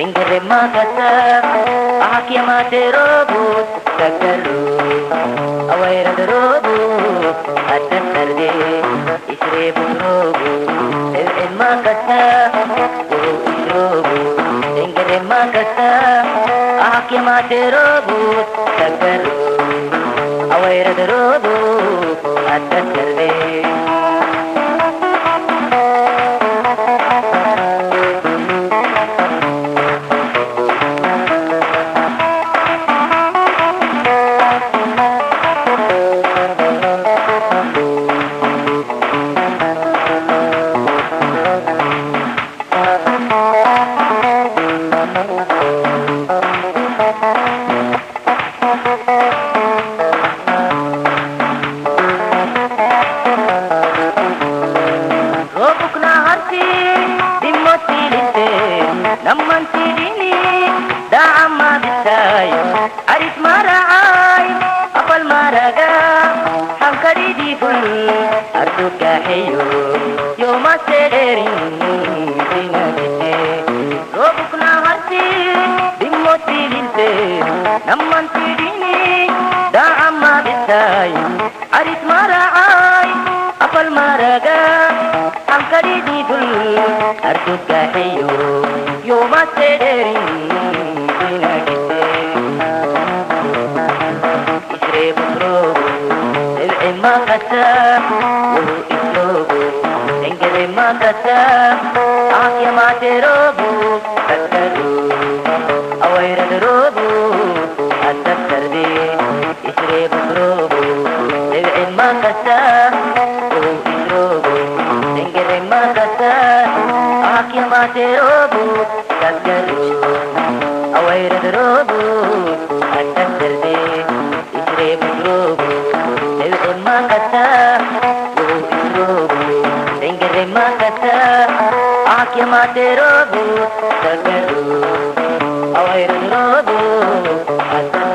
Ringere makasa Aki amate robot Kakaru Awaira de robot Atas tarde Isre burobu El makasa Isrobu Ringere makasa Aki amate robot Kakaru Awaira de robot Atas tarde Namantidini Da'ama bisay Aris mara'ay Apal maraga Hankari difun Artuka heyo Yoma sederin Dinagite Robuk na harti Dimoti linte Namantidini Da'ama bisay Aris mara'ay Apal maraga Hankari difun Artuka heyo Yoma sederin dinagite Isre butrobu El makasa Uru isrobu Engere makasa Aki amate robu Kakaru Awaira de robu Atas tarde Isre butrobu El makasa Uru isrobu Engere makasa Aki amate robu Kakaru Awaira de robu Atas tarde Isre butrobu El makasa Uru isrobu Engere makasa Aki amate robu Kakaru Awaira de robu Atas